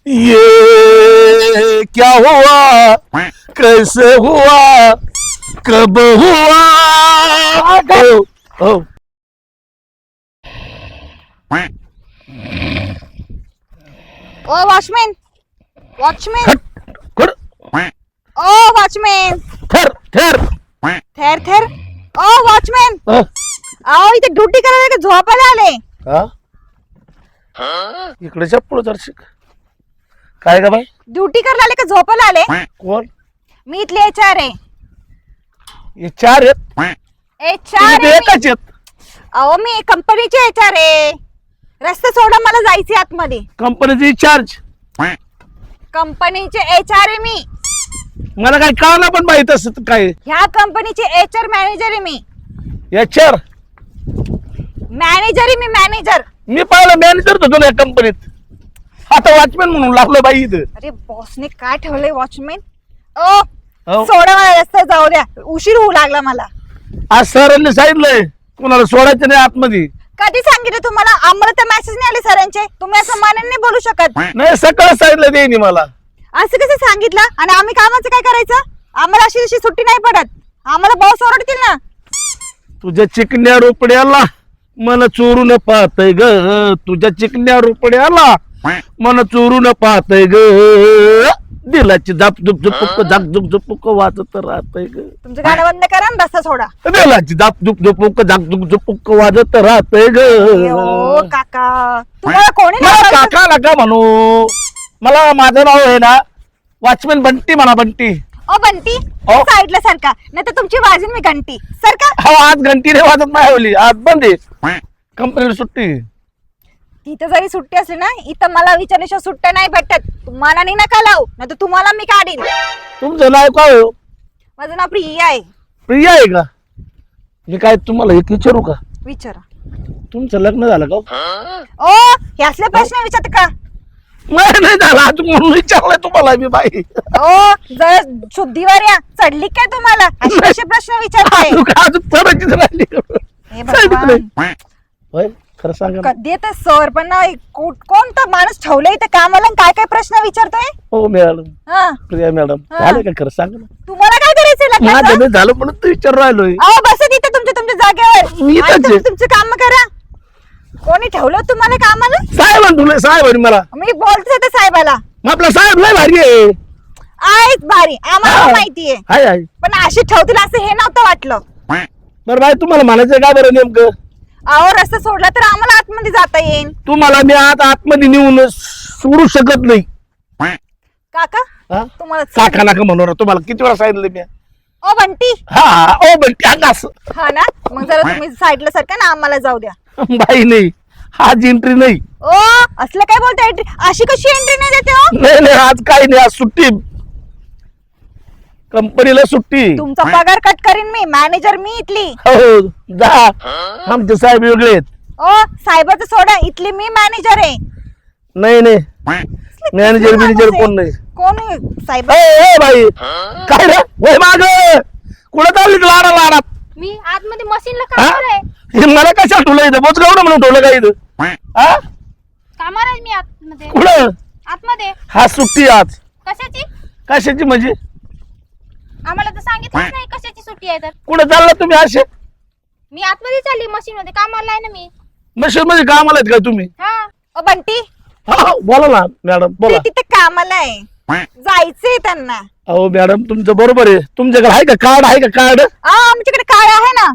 ये क्या हुआ, कैसे हुआ, कब हुआ? हो ओ वॉचमॅन, वॉचमॅन, हट, कुठं? ओ वॉचमॅन, ठर ठर थेर थेर, ओ वॉचमॅन, अ, आओ इथे ड्युटी करायला का झोपायला आले? हा? इकडे पुढे दर्शक काय का बाई? ड्युटी करायला आले का झोपायला आले? कोण? मी इथले HR आहे. हे चार आहेत. HR तुम्ही ते आहे मी. एकाच आहेत. अहो मी कंपनीचे HR आहे. रस्ता सोडा, मला जायचे आतमध्ये. कंपनीचे चार्ज कंपनीचे HR आहे मी. मला काय कळलं पण माहित असत काय ह्या कंपनीचे HR मॅनेजर आहे मी. HR मॅनेजर आहे मी, मॅनेजर. मी पाहिलं मॅनेजर होतो ना या कंपनीत, आता वॉचमॅन म्हणून लागलो बाई इथं. अरे बॉसने काय ठेवलंय वॉचमॅन? ओ हो. सोडा, मला रस्ता जाऊ द्या, उशीर होऊ लागला मला. आज सरांनी सांगितलंय कुणाला सोडायचं नाही आतमध्ये. कधी सांगितलं तुम्हाला? आम्हाला तर मेसेज नाही आले सरांचे. तुम्ही असं मानाने नाही बोलू शकत. नाही सकाळ सांगितलं त्यांनी मला. असं कसं सांगितलं? आणि आम्ही कामाचं काय करायचं? आम्हाला अशी अशी सुट्टी नाही पडत. आम्हाला बॉस ओरडतील ना. तुझ्या चिकन्या रुपड्याला मन चोरून पाहतय ग, तुझ्या चिकन्या रुपड्याला मन चोरून पाहतय ग, दिलाची झापझुप झुपुक झाकझुक झुपुक वाजत राहतय ग, तुमचं गाणं बंद करा आणि रस्ता सोडा. दिलाची झापझुप झुपुक झाकझुक झुपुक वाजत राहतय ग. ओ काका, तुम्हाला कोणी मला नाही बोललं? काका नका म्हणू, मला माझं नाव आहे ना वॉचमॅन बंटी म्हणा, बंटी. ओ बंटी, ओ. साईडला सरका, नाही तर तुमची वाजून मी घंटी. सरका. हा आज घंटीने वाजत नाही हवली, आज बंद आहे कंपनीला सुट्टी. तिथं जरी सुट्टी असली ना, इथं मला विचारल्याशिवाय सुट्ट्या नाही भेटत. तुम्हाला नाही नका लावू, नाही तर तुम्हाला मी काढीन. तुमचं नाव काय हो? माझं नाव प्रिया आहे. प्रिया आहे का? मी काय तुम्हाला एक विचारू का? विचारा. तुमचं लग्न झालं का? ओ हे असले प्रश्न विचारत का? नाही झालं, आज म्हणून विचारलंय तुम्हाला मी बाई. ओ जर शुद्धीवर या, चढली काय तुम्हाला? असे कसे प्रश्न विचारताय? अजून चढायचीच राहिली. हे भगवान. होय, खरं सांगा ना. कधी येतं सर पण ना, कोणता माणूस ठेवलाय इथं कामाला आणि काय काय प्रश्न विचारतोय? हो मॅडम, हा, प्रिया मॅडम, हा. झालं का? खरं सांगा ना. तुम्हाला काय करायचंय लग्नाचं? माझं नाही झालं म्हणून तू विचार राहिलोय. अहो बस तिथे तुमच्या जागेवर. मी इथंच आणि आहे. तुमचं काम करा. कोणी ठेवलं तुम्हाला कामाला? साहेब तुला साहेब आणि मला मी बोलते त्या साहेबाला. मग आपला साहेब लय भारी आहे. आहेत भारी, आम्हाला हा. माहितीये. हाय हाय. पण अशी ठेवतील असं हे नव्हतं वाटलं. बरं बाई, तुम्हाला म्हणायचं का बरं नेमकं? अहो रस्ता सोडला तर आम्हाला आतमध्ये जाता येईल. तुम्हाला मी आता आतमध्ये नेऊन सोडू शकत नाही. काका हा? तुम्हाला काका नाका म्हणून तुम्हाला किती वेळा सांगितलं मी? ओ बंटी. हा ओ बंटी अंगास. हा ना, मग जरा तुम्ही साईडला सरका ना, आम्हाला जाऊ द्या. बाई नाही, आज एंट्री नाही. ओ असलं काय बोलता? एंट्री अशी कशी एंट्री नाही देते हो? नाही नाही, आज काही नाही, आज सुट्टी. कंपनीला सुट्टी. तुमचा पगार कट करीन मी, मॅनेजर मी इथली. हो जा, आमचे साहेब वेगळे आहेत. ओ साहेबाचं सोडा, इथली मी मॅनेजर आहे. नाही नाही, मॅनेजर मॅनेजर कोण नाही. कोण आहे साहेब? ए बाई, काय रे वय माग कुठं चालली तू लाडा लाडात? मी आतमध्ये मशीनला हा? कामावर आहे. हे मला कशाला ठेवलं इथं? बोच गावडं म्हणून ठेवलं का इथं? हा? कामावर आहे मी आतमध्ये. कुठं? आतमध्ये. हा सुट्टी आज. कशाची? कशाची म्हणजे? आम्हाला तर सांगितलंच नाही कशाची सुट्टी आहे तर. कुठं चालला तुम्ही असे? मी आतमध्ये चालली मशीन मध्ये कामाला आहे ना मी. मशीन मध्ये कामाला आहेत का तुम्ही? हा. ओ बंटी, हा बोला ना मॅडम, ते बोला. तिथे कामाला आहे, जायचंय त्यांना. अहो मॅडम, तुमचं बरोबर आहे. तुमच्याकडे आहे का कार्ड? आहे का कार्ड? आमच्याकडे काय आहे ना.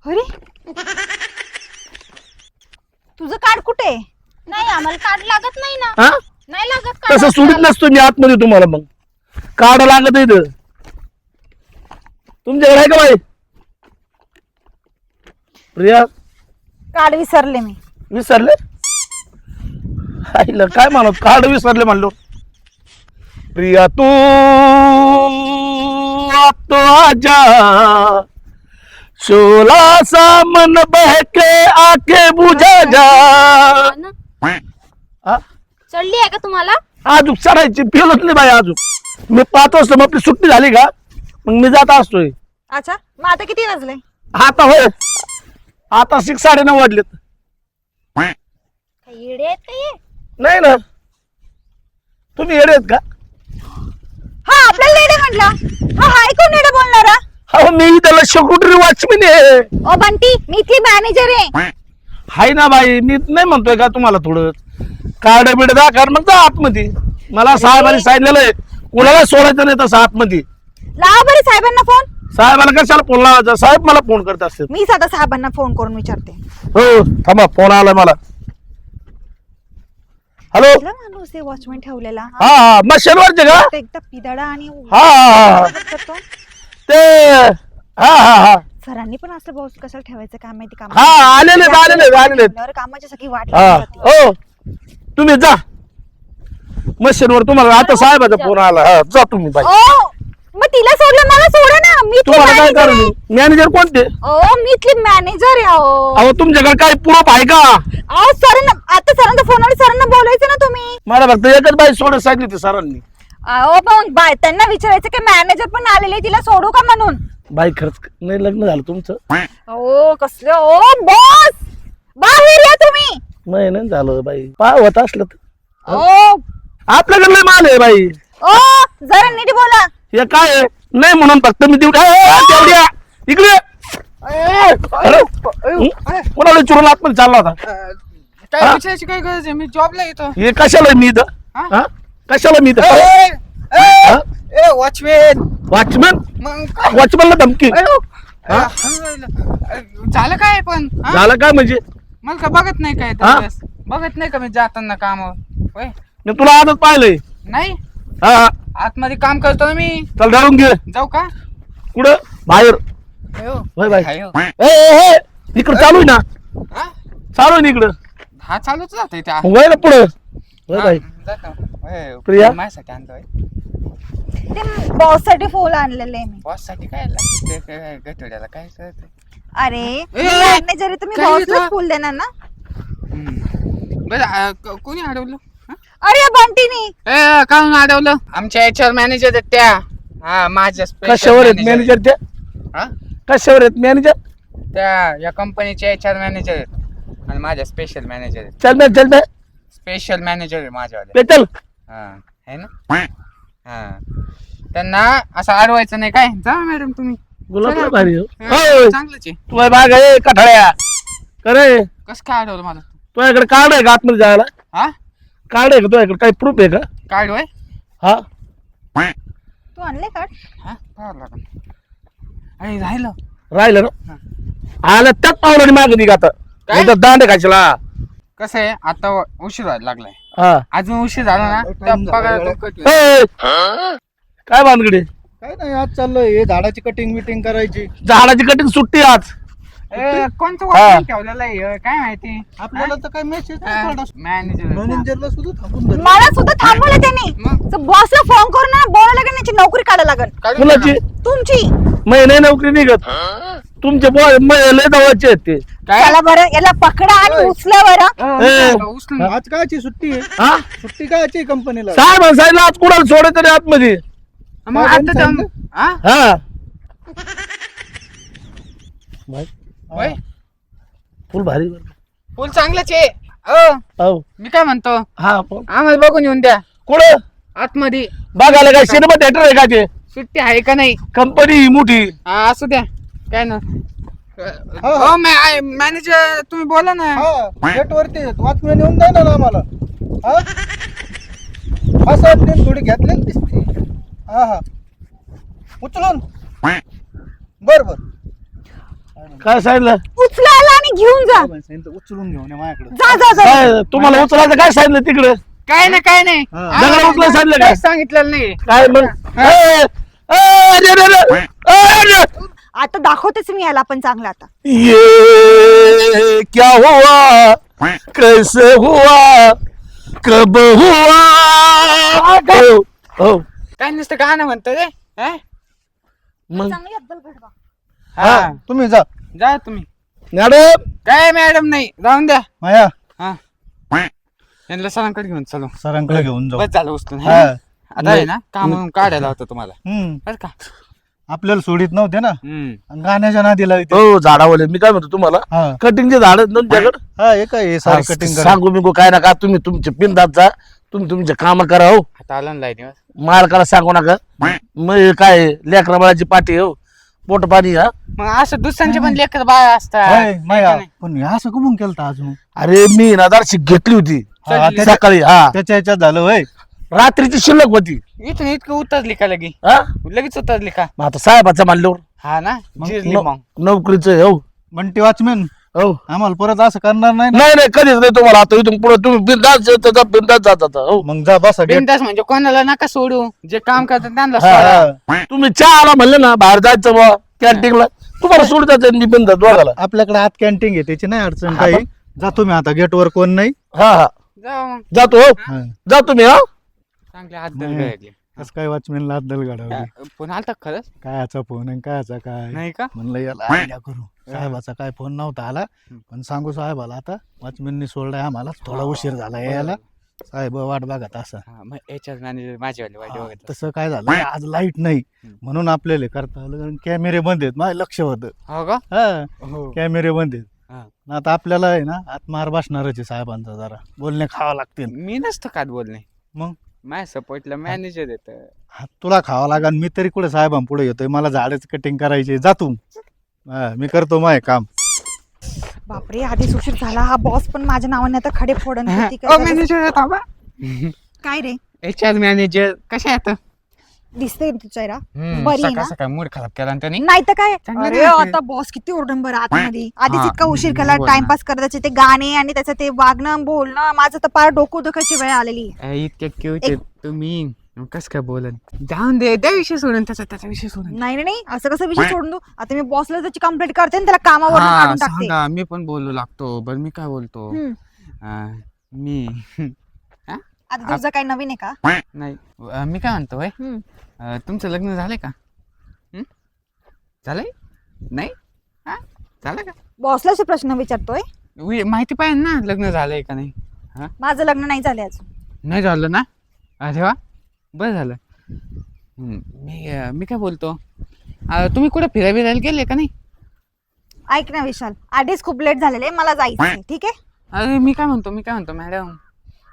अरे तुझं कार्ड कुठे आहे? नाही आम्हाला कार्ड लागत नाही ना. हा? नाही लागत तसं कार्ड. सोडित नसतो मी आतमध्ये तुम्हाला. मग कार्ड लागत इथं. तुमच्याकडे आहे का बाई? प्रिया, कार्ड विसरले मी. विसरले? आईला काय म्हणत, कार्ड विसरले म्हणलो. प्रिया तू अब तो आजा, शोला सा मन बहके आके बुझा जा. हा ना? हा? चढली आहे का तुम्हाला? आजूक चढायची फेलत नाही बाई. आजूक मी 5 वाजता, मग आपली सुट्टी झाली का मग मी जात असतोय. अच्छा, मग आता किती वाजले? आता होय, आता 9:30 वाजलेत. काही नाही ना तुम्ही येडे आहेत का? हा आपल्याला लेडे म्हटलं. हा हाय कोण लेडे बोलणारा? हो मी त्याला सेक्रेटरी वॉचमॅन आहे. ओ बंटी मी इथली मॅनेजर आहे. हाय ना बाई मी नाही म्हणतोय का तुम्हाला थोडं कार्ड बिड दाखवा मग जा आतमध्ये. मला साहेबांनी सांगितलेलं आहे कोणाला सोडायचं नाही तसं आतमध्ये. लावा बरे साहेबांना फोन. साहेबाला कशाला फोन लावायचा? साहेब मला फोन करत असतात. मी आता साहेबांना फोन करून विचारते. हो थांबा फोन आलाय मला. हॅलो कुठला माणूस आहे वॉचमॅन ठेवलेला? हा हा मशीनवरचे का? एकदा पिदडा आणि हा हा करतो. ते हा हा हा सरांनी पण असं बॉस कशाला ठेवायचं काय माहिती काम. हा आलेले कामाची सगळी वाट हा लागली जाते. हो तुम्ही जा मशीनवर. तुम्हाला आता साहेबाचा फोन आला. हा जा तुम्ही बाई. ओ मग तिला सोडलं मला सोडा ना. मी इथली तुम्हाला काय manager आहे. करू? मॅनेजर कोणते? ओ मी इथली मॅनेजर आहे. अहो तुमच्याकडे काही प्रूफ आहे का? अहो सरांना आता सरांचा फोनवर सरांना बोलायचं ना तुम्ही. मला फक्त एकच बाई सोडत सांगितली होती सरांनी. अहो पण त्यांना विचारायचं की मॅनेजर पण आलेले तिला सोडू का म्हणून. बाई खरंच नाही लग्न झालं तुमचं? ओ कसलं ओ बॉस बाहेर या तुम्ही. नाही झालं बाई. पाय होत असलं तर ओ आपल्याकडे लय माल आहे बाई. ओ जरा नीट बोला. हे काय आहे? नाही म्हणून फक्त मी तेवढ्या इकडे कोणाला चुरून आतमध्ये चालला होता? काय विचारायची काय गरज आहे? मी जॉबला येतो. हे कशाला मी इथं? हा? कशाला मी इथं? वॉचमॅन वॉचमॅन मग काय? वॉचमॅनला धमकी हा? झालं काय पण हा? झालं काय म्हणजे? मला का बघत नाही काय हा? त्यावेळेस? बघत नाही का मी जाताना कामावर? होय मी तुला आजच पाहिलंय. नाही हा आतमध्ये काम करतो ना मी. चल धरून घे. जाऊ का? कुठं? बाहेर. अयो. होय बाई. अयो. इकडं चालू आहे ना? हा? चालू आहे ना इकडं? हा चालूच जातोय त्या. वय ना पुढं. होय बाई. प्रिया? माझ्यासाठी आणतोय. ते बॉस साठी फोन आणलेले मी. बॉस साठी काय लागते? काय गठोड्याला काय करते? अरे मॅनेजर आहे तुम्ही काय बॉसला येतं? फुल देणार ना. बरं कोणी अडवलं? हा? अरे या बंटीनी. काहून अडवलं? आमच्या HR मॅनेजर आहेत त्या. हा माझ्या special कशावर आहेत manager मॅनेजर त्या? हा? कशावर आहेत मॅनेजर? त्या या कंपनीचे HR मॅनेजर आहेत आणि माझ्या स्पेशल मॅनेजर आहेत. चल ना स्पेशल मॅनेजर आहे माझ्यावाले. पे चल. हा है ना. हा त्यांना असं अडवायचं नाही काय. जा मॅडम तुम्ही. गुलाब चला. भारी हो. हा, होय. चांगलंच आहे. तुझ्या बाग आहे कठाळ्या करे. कसं काय अडवलं मला? तुझ्याकडे कार्ड आहे का आतमध्ये जायला? हा कार्ड आहे का तुझ्याकडे? काही प्रूफ आहे का? कार्ड होय. हा तू आणले का? हा पाहावं लागेल. अरे राहिलं. राहिलं ना? आलं त्याच पावलाने मागे निघ आता. काय? नाही तर दांडे खायला. कसं आहे आता उशीर व्हायला लागलाय. हा अजून उशीर झाला ना त्या पगारातून कट होईल. ए, काय भानगडी? काय नाही आज चाललंय हे झाडाची कटिंग बिटिंग करायची. झाडाची कटिंग सुट्टी आज. कोणतं हा. वाटण ठेवलेलं आहे काय माहिती? आपल्याला तर काय मेसेज नाही पडला. मॅनेजर मॅनेजरला सुद्धा थांबून धरलं. मला सुद्धा थांबवलं त्यांनी. मग? बॉसला फोन करून ना बोलायला लागेल याची नोकरी काढायला लागेल. कुणाची? तुमची. महिने नोकरी निघत. तुमचे लय जवळचे आहेत ते. काय? चला बरं याला पकडा आणि उचला बरं. उचलून आज कायची सुट्टी आहे? हा सुट्टी कायची कंपनीला? साहेब साहेब आज कुणाला सोडत तरी आतमध्ये. मग आता जाऊन हा हा बाई, होय फुल भारी. फुल चांगलंच आहे. हो मी काय म्हणतो हा पण आम्हाला बघून येऊन द्या कुठं आतमध्ये. बघायला काय सिनेमा थिएटर आहे का ते? सुट्टी आहे का नाही? कंपनी मोठी. हा असू द्या काय ना. हो. हो मॅनेजर तुम्ही बोला ना. हा गेट वरती वॉचमॅन येऊन जाणार आम्हाला. हा असं आपण थोडी घेतलेली दिसते. हा हा उचलून बर बर. काय सांगितलं? उचलायला आणि घेऊन जा. उचलून घेऊन ये माझ्याकडे. जा जा जा. काय तुम्हाला उचलायचं काय सांगितलं तिकडे? काय नाही काय नाही. हा. आम्हाला दगड उचलायला सांगितलं काय? काहीच सांगितलेलं नाही. काय मग? अरे, आता दाखवतेच मी याला पण चांगला आता. ये क्या हुआ कैसे हुआ कब हुआ? हो, हो. काय नुसतं गाणं म्हणतो रे. हा? मग चांगली अद्दल घडवा. हा तुम्ही जा. जा तुम्ही. मॅडम काय मॅडम नाही राहून द्या. माया हा यांना सरांकडे घेऊन चलो. सरांकडे घेऊन जाऊ. बस झालं उचलून. हा. आता आहे ना काम काढायला होतं तुम्हाला हम्म. बर का. आपल्याला सोडित नव्हते ना हम्म. आणि गाण्याच्या नादीला येते. हो झाडावाले मी काय म्हणतो तुम्हाला हा कटिंगचे झाड आहेत ना तुमच्याकडे हा हे काय हे सारी कटिंग सांगू मी काय नका तुम्ही तुमचे पिंडात जा तुम्ही तुमचे काम करा हो आता आला ना लाईनीवर. मालकाला सांगू नका मग हे काय लेकरा बाळाची पाठी हो पोट पाणी हा मग असं दुसऱ्यांचे पण लेकर बाळ असतात माया पण हे असं कमून केलं अजून अरे मी ना दारशी घेतली होती हा, त्याच्या सकाळी हा त्याच्या ह्याच्यात झालं होय. रात्रीची शिल्लक होती इथून इतकं उतरली का लगी हा लगेच उतरली का मग आता साहेबाचा मानल्यावर हा ना जिरली मग नोकरीचं हो बंटी वॉचमॅन हो आम्हाला परत असं करणार नाही ना. नाही नाही कधीच नाही तुम्हाला आता इथून पुढे तुम्ही बिंदास जात आता हो मग जा बसा गेट. बिनधास्त म्हणजे कोणाला नका सोडू जे काम करतात त्यांना हा, सोडा. हा. तुम्ही चहाला म्हणले ना बाहेर जायचं बा कॅन्टीनला तुम्हाला सोड जायचं मी बिंदास दोघाला आपल्याकडे आत कॅन्टीन आहे त्याची नाही अडचण काही जातो मी आता गेटवर कोण नाही. हा हा जाऊ मग. जातो हो हा. जातो मी हा चांगले हात धरले कसं काय वॉचमॅनला दल गाडवली पुन्हा आलता खरंच कायचा फोन आणि कायचा काय नाही का म्हणलं याला आयडिया करू. साहेबाचा काय फोन नव्हता आला पण सांगू साहेबाला आता वॉचमॅननी सोडलाय आम्हाला थोडा उशीर झाला यायला साहेब वाट बघत असं. हा, मग याच्यात मॅनेजर माझीवाली वाईट हा, बघत तसं काय झालं आज लाईट नाही म्हणून आपल्याला करता आलं कारण कॅमेरे बंद आहेत माझं लक्ष होतं. हो का हा हो कॅमेरे बंद आहेत. हा. आणि आता आपल्याला आहे ना आत मार बसणारच आहे साहेबांचा जरा बोलणे खावं लागतील. मी नसतो का बोलणे मग माझ्या सपोर्टला मॅनेजर येत हा, तुला खावं लागेल मी तरी कुठे साहेबांपुढे येतोय मला झाडाची कटिंग करायची जा तू. हा, मी करतो माय काम. बापरे आधीच उशीर झाला हा बॉस पण माझ्या नावाने आता खडे फोडन किती काय झालं. मॅनेजर थांबा काय रे HR मॅनेजर कशा आहेत दिसते तुझा चेहरा बरी आहे ना? सकाळ सकाळ मूड खराब केला ना त्यांनी नाही तर काय चांगलं अरे राहते. आता बॉस किती ओरडन बरं आतमध्ये आधीच हा, इतका उशीर केला बोल ना. टाइमपास करण्याचे ते गाणे आणि त्याचं ते वागणं बोलणं माझं तर पार डोकं दुखायची वेळ आलेली इतक्या क्यूट तुम्ही कस काय बोलन जाऊन दे त्या विषय सोडून त्याचा विषय सोडून नाही नाही असं कसं विषय सोडून दू आता मी बॉसला त्याची कंप्लेंट करते आणि त्याला कामावर काढून टाकते सांगा मी पण बोलू लागतो बरं मी काय बोलतो हम्म. मी आता तुझं काही नवीन आहे का नाही मी काय म्हणतो होय हम्म. तुमचं लग्न झालंय का झालंय नाही हा झालं का बॉसला असे प्रश्न विचारतोय माहिती पाहिजे ना लग्न झालंय का नाही माझं लग्न नाही झालं अजून नाही झालं ना अरे वा बरं झालं मी काय बोलतो तुम्ही कुठं फिरायला गेले का नाही ऐक ना विशाल आधीच खूप लेट झालेले मला जायचं ठीक आहे अरे मी काय म्हणतो मॅडम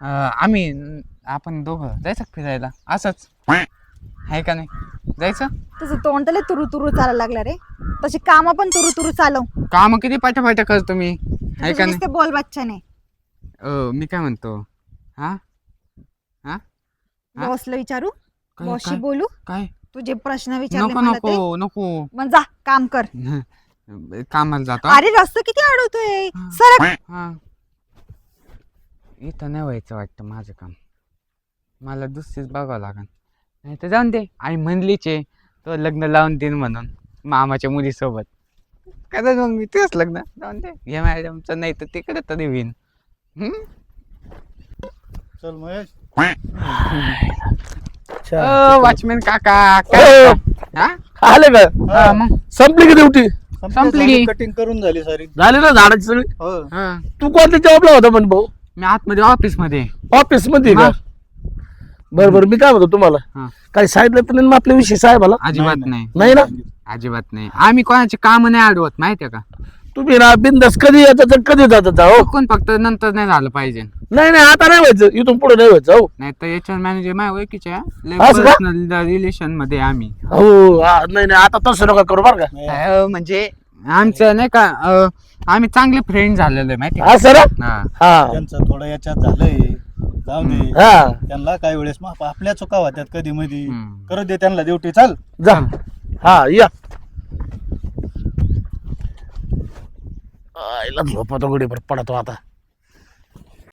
आपण दोघं जायचं का फिरायला असंच आहे का नाही जायचं तुझं तोंड तर लय तुरु तुरु चालायला लागलं रे तशी कामं पण तुरु तुरु चालव काम किती पाठा करतो मी आहे का नाही ते बोल बच्चाने मी काय म्हणतो हा बॉसला विचारू काय- बॉसशी काय- बोलू काय तुझे प्रश्न विचारले नको मला ते नको नको मग जा काम कर कामाला जातो अरे रस्ता किती अडवतोय सर हा इथं नाही व्हायचं वाटतं माझं काम मला दुसरीच बघावं लागेल नाही तर जाऊन दे आई म्हणलीचे तो लग्न लावून देईन म्हणून मामाच्या मुलीसोबत कदा मग मी तेच लग्न जाऊन दे या मॅडमचं नाही तर तिकडे तरी होईन चल महेश वॉचमॅन काका हो. हा आले का हा, मग संपली की ड्युटी संपली. कटिंग करून झाली सारी. झाली ना झाडाची सगळी हो हा. तू कोणत्या जॉबला होता म्हण भाऊ मी आतमध्ये ऑफिस मध्ये ऑफिस मध्ये का बरोबर मी काय म्हणतो तुम्हाला हा. काही सांगितलं तर नाही मग आपल्या विषयी साहेबाला अजिबात नाही, नाही नाही ना अजिबात नाही आम्ही कोणाचे काम नाही अडवत माहितीये का तुम्ही ना बिंदास कधी येतात आणि कधी जातात हो कोण फक्त नंतर नाही झालं पाहिजे नाही नाही आता नाही व्हायचं इथून पुढे नाही व्हायचं हो नाही तर याच्यावर मॅनेजर माझ्या ओळखीचे असं का? पर्सनल रिलेशन मध्ये आम्ही हो नाही नाही आता तसं नका करू बरं का म्हणजे आमचं नाही का आम्ही चांगले फ्रेंड झालेलो आहे माहिती हा सर हा हा त्यांचं थोडं याच्यात झालंय जाऊ दे हा त्यांना काही वेळेस मग आपल्या चुका होत्यात कधी मध्ये हम्म. करू दे त्यांना ड्युटी चाल. जा हा या आईला झोपतो गडी पडतो आता